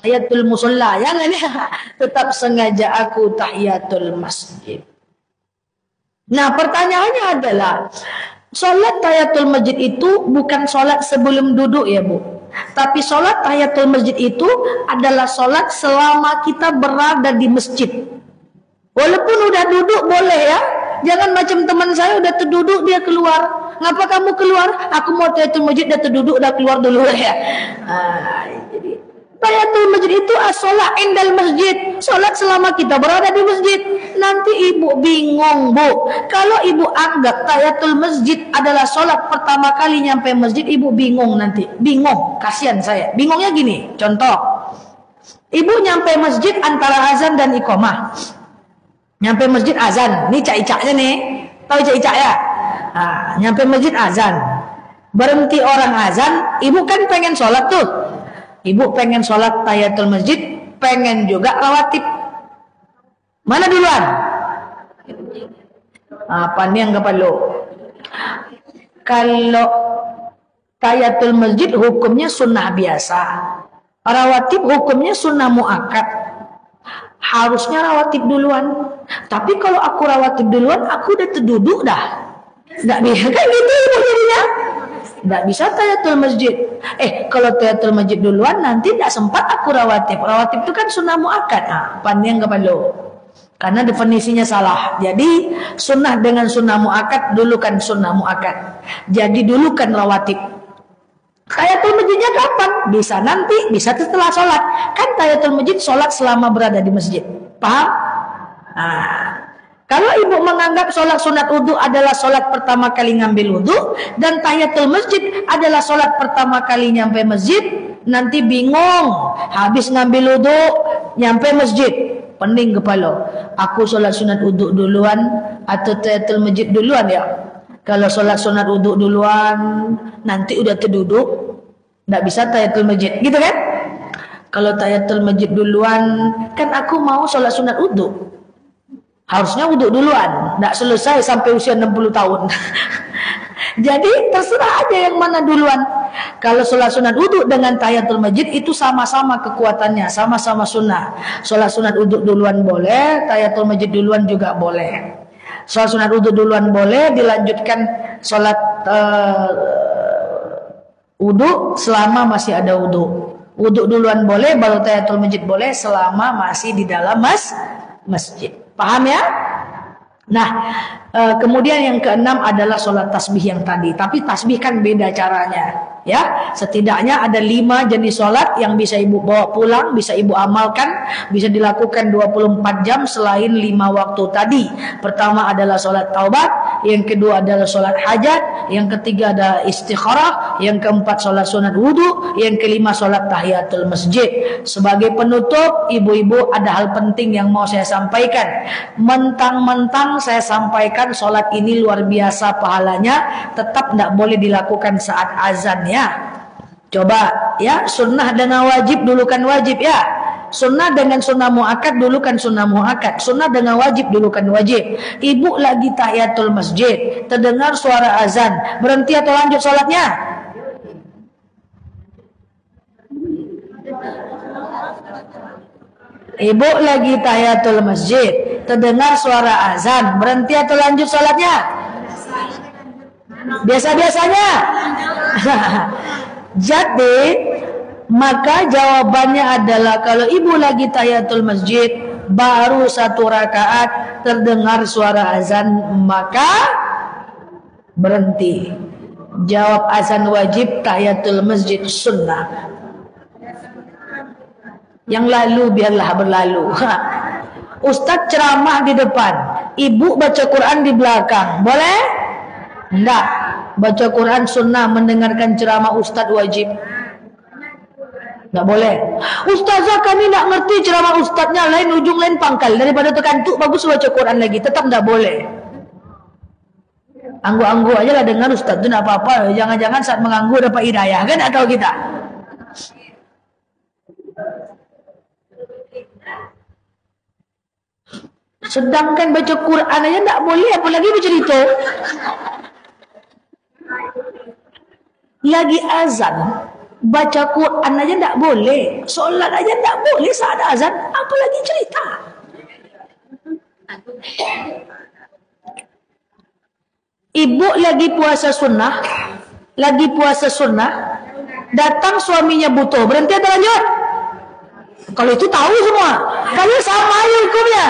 tahiyatul musalla. Jangan ya. Tetap sengaja aku tahiyatul masjid. Nah, pertanyaannya adalah, sholat tahiyatul masjid itu bukan sholat sebelum duduk ya Bu. Tapi sholat tahiyatul masjid itu adalah sholat selama kita berada di masjid. Walaupun udah duduk boleh ya. Jangan macam teman saya udah terduduk dia keluar. Ngapa kamu keluar? Aku mau tahiyatul masjid, udah terduduk, udah keluar dulu ya. Jadi tahiyatul masjid itu as-sholat indal masjid. Sholat selama kita berada di masjid. Nanti ibu bingung Bu. Kalau ibu anggap tahiyatul masjid adalah sholat pertama kali nyampe masjid, ibu bingung nanti. Bingung, kasihan saya. Bingungnya gini, contoh. Ibu nyampe masjid antara azan dan iqamah. Nyampe masjid azan, ini cak-caknya nih, tahu cak-cak ya? Nah, nyampe masjid azan, berhenti orang azan, ibu kan pengen sholat tuh, ibu pengen sholat tahiyatul masjid, pengen juga rawatib. Mana duluan? Apa nih yang perlu? Kalau tahiyatul masjid hukumnya sunnah biasa, rawatib hukumnya sunnah muakkad. Harusnya rawatib duluan. Tapi kalau aku rawatib duluan, aku udah terduduk dah. Nggak bisa kan gitu ibu jadinya. Nggak bisa tahiyatul masjid. Kalau tahiyatul masjid duluan, nanti nggak sempat aku rawatib. Rawatib itu kan sunnah muakkad. Pandang nggak perlu. Karena definisinya salah. Jadi sunnah dengan sunnah muakkad, dulukan sunnah muakkad. Jadi dulukan rawatib. Tahiyatul masjidnya kapan? Bisa nanti, bisa setelah sholat. Kan tahiyatul masjid sholat selama berada di masjid. Paham? Kalau ibu menganggap sholat sunat wudu adalah sholat pertama kali ngambil wudu, dan tahiyatul masjid adalah sholat pertama kali nyampe masjid, nanti bingung. Habis ngambil wudu, nyampe masjid, pening kepala. Aku sholat sunat wudu duluan atau tahiyatul masjid duluan ya? Kalau sholat sunat wudu duluan, nanti udah terduduk, nggak bisa tahiyatul masjid, gitu kan? Kalau tahiyatul masjid duluan, kan aku mau sholat sunat wudu. Harusnya wudu duluan, nggak selesai sampai usia 60 tahun. Jadi terserah aja yang mana duluan. Kalau sholat sunat wudu dengan tahiyatul masjid itu sama-sama kekuatannya, sama-sama sunnah. Sholat sunat wudu duluan boleh, tahiyatul masjid duluan juga boleh. Sholat sunat wudu duluan boleh, dilanjutkan sholat wudu selama masih ada wudu. Wudu duluan boleh, baru tahiyatul masjid boleh selama masih di dalam masjid. Paham ya? Nah, kemudian yang keenam adalah sholat tasbih yang tadi. Tapi tasbih kan beda caranya. Ya, setidaknya ada 5 jenis sholat yang bisa ibu bawa pulang, bisa ibu amalkan, bisa dilakukan 24 jam selain 5 waktu tadi. Pertama adalah sholat taubat, yang kedua adalah sholat hajat, yang ketiga adalah istikharah, yang keempat sholat sunat wudu, yang kelima sholat tahiyatul masjid. Sebagai penutup, ibu-ibu ada hal penting yang mau saya sampaikan. Mentang-mentang saya sampaikan sholat ini luar biasa pahalanya, tetap tidak boleh dilakukan saat azan ya. Coba ya, sunnah dengan wajib dulukan wajib ya. Sunnah dengan sunnah muakkad dulukan sunnah muakkad. Sunnah dengan wajib dulukan wajib. Ibu lagi tahiyatul masjid, terdengar suara azan, berhenti atau lanjut sholatnya? Ibu lagi tahiyatul masjid, terdengar suara azan, berhenti atau lanjut sholatnya? Biasa-biasanya. Jadi maka jawabannya adalah kalau ibu lagi tahiyatul masjid, baru 1 rakaat terdengar suara azan, maka berhenti. Jawab azan wajib, tahiyatul masjid sunnah. Yang lalu biarlah berlalu. Ustadz ceramah di depan, ibu baca Quran di belakang, boleh? Enggak. Baca Quran sunnah, mendengarkan ceramah ustadz wajib. Enggak boleh. Ustazah kami enggak ngerti ceramah ustadznya, lain ujung lain pangkal, daripada terkantuk bagus baca Quran lagi, tetap enggak boleh. Anggu-anggu aja lah dengar ustadz itu enggak apa-apa. Jangan-jangan saat menganggu dapat hidayah, kan atau kita. Sedangkan baca Quran aja enggak boleh, apalagi bercerita. Lagi azan, Baca Quran aja tidak boleh, sholat aja tidak boleh saat azan, apalagi cerita. Ibu lagi puasa sunnah, datang suaminya butuh, berhenti atau lanjut? Kalau itu tahu semua, kalau sama aja hukumnya.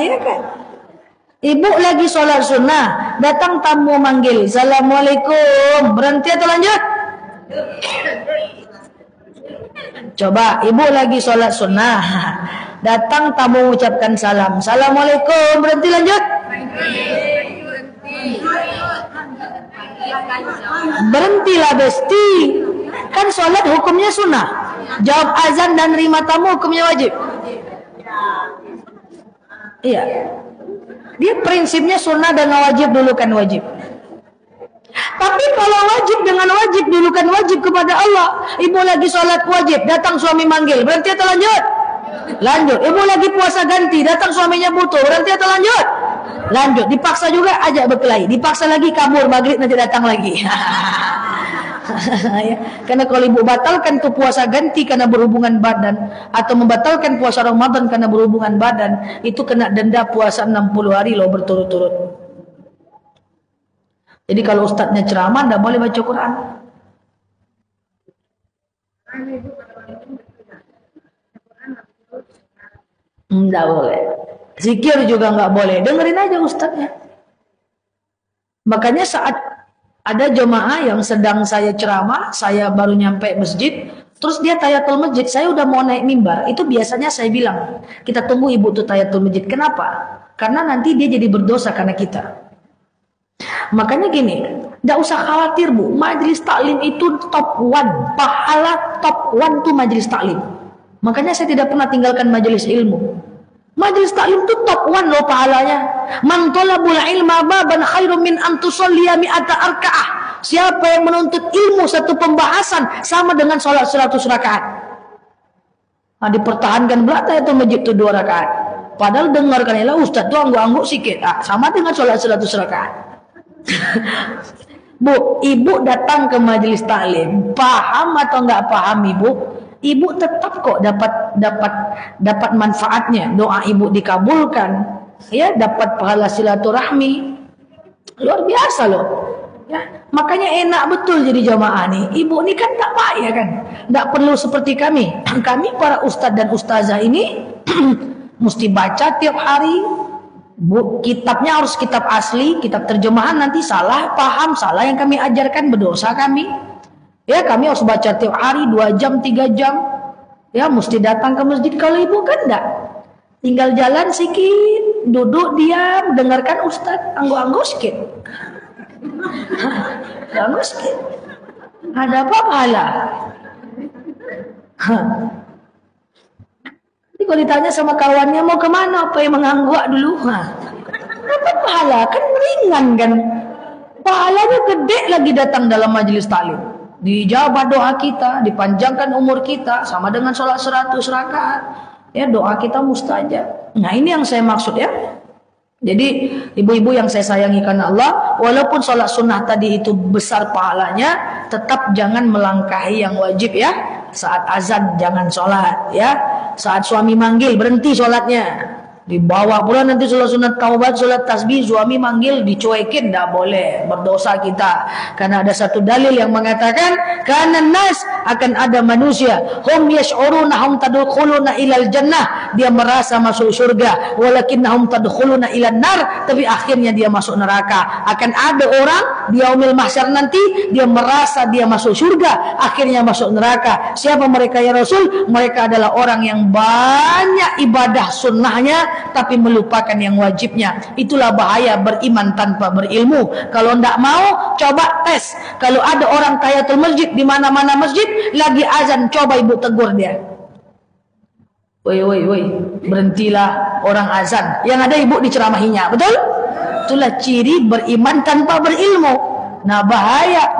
Ya kan? Ibu lagi sholat sunnah, datang tamu manggil, assalamualaikum, berhenti atau lanjut? Coba, ibu lagi sholat sunnah, datang tamu ucapkan salam, assalamualaikum, berhenti lanjut? Berhentilah besti, kan sholat hukumnya sunnah, jawab azan dan terima tamu hukumnya wajib. Iya, dia prinsipnya sunnah dan wajib dulu kan wajib. Tapi kalau wajib dengan wajib dulu kan wajib kepada Allah. Ibu lagi sholat wajib, datang suami manggil, berhenti atau lanjut? Lanjut. Ibu lagi puasa ganti, datang suaminya butuh, berhenti atau lanjut? Lanjut. Dipaksa juga ajak berkelahi, dipaksa lagi kabur, maghrib nanti datang lagi. Ya. Karena kalau ibu batalkan tuh puasa ganti karena berhubungan badan, atau membatalkan puasa Ramadan karena berhubungan badan, itu kena denda puasa 60 hari loh berturut-turut. Jadi kalau ustadznya ceramah tidak boleh baca Quran. Tidak boleh. Zikir juga nggak boleh. Dengerin aja ustadznya. Makanya saat ada jemaah yang sedang saya ceramah, saya baru nyampe masjid, terus dia tahiyatul masjid, saya udah mau naik mimbar, itu biasanya saya bilang, kita tunggu ibu tuh tahiyatul masjid. Kenapa? Karena nanti dia jadi berdosa karena kita. Makanya gini, tidak usah khawatir bu, majelis taklim itu top one, pahala top one tuh majelis taklim. Makanya saya tidak pernah tinggalkan majelis ilmu. Majelis taklim itu top one loh pahalanya. Man talabul ilma baban khairum min an tusalliya mi'ata arka'ah. Siapa yang menuntut ilmu satu pembahasan sama dengan sholat 100 rakaat. Nah, dipertahankan belakang itu masjid itu 2 rakaat. Padahal dengarkan ya ustaz tuh angguk-angguk sikit. Sama dengan sholat 100 rakaat. Bu, ibu datang ke majelis taklim, paham atau nggak paham ibu? Ibu tetap kok dapat manfaatnya. Doa ibu dikabulkan, ya dapat pahala silaturahmi, luar biasa loh. Ya, makanya enak betul jadi jamaah nih. Ibu ini kan tak payah kan, nggak perlu seperti kami. Kami para ustadz dan ustazah ini mesti baca tiap hari. Bu, kitabnya harus kitab asli, kitab terjemahan, nanti salah paham, salah yang kami ajarkan berdosa kami. Ya, kami harus baca tiap hari 2 jam, 3 jam. Ya, mesti datang ke masjid. Kalau ibu kan enggak. Tinggal jalan sikit, duduk diam, dengarkan ustaz, angguk-angguk sikit. Angguk sikit. Ada apa pahala? Kalau ditanya sama kawannya mau kemana, apa yang mengangguk dulu? Apa pahala? Kan ringan kan? Pahalanya gede lagi datang dalam majelis taklim. Dijawab doa kita, dipanjangkan umur kita, sama dengan sholat 100 rakaat. Ya, doa kita mustajab. Nah, ini yang saya maksud ya. Jadi ibu-ibu yang saya sayangi karena Allah, walaupun sholat sunnah tadi itu besar pahalanya, tetap jangan melangkahi yang wajib ya. Saat azan jangan sholat ya. Saat suami manggil berhenti sholatnya. Dibawa pula nanti sholat sunat taubat, sholat tasbih, suami manggil dicuekin, tidak boleh, berdosa kita. Karena ada satu dalil yang mengatakan karena nas akan ada manusia hum yash'uruna hum tadkhuluna ilal jannah, dia merasa masuk surga, walakinnahum tadkhuluna ilan nar, tapi akhirnya dia masuk neraka. Akan ada orang di yaumil mahsyar nanti dia merasa dia masuk surga, akhirnya masuk neraka. Siapa mereka ya Rasul? Mereka adalah orang yang banyak ibadah sunnahnya tapi melupakan yang wajibnya. Itulah bahaya beriman tanpa berilmu. Kalau ndak mau, coba tes. Kalau ada orang tahiyatul masjid di mana-mana masjid lagi azan, coba ibu tegur dia. Woi, berhentilah orang azan. Yang ada ibu diceramahinya, betul? Itulah ciri beriman tanpa berilmu. Nah, bahaya.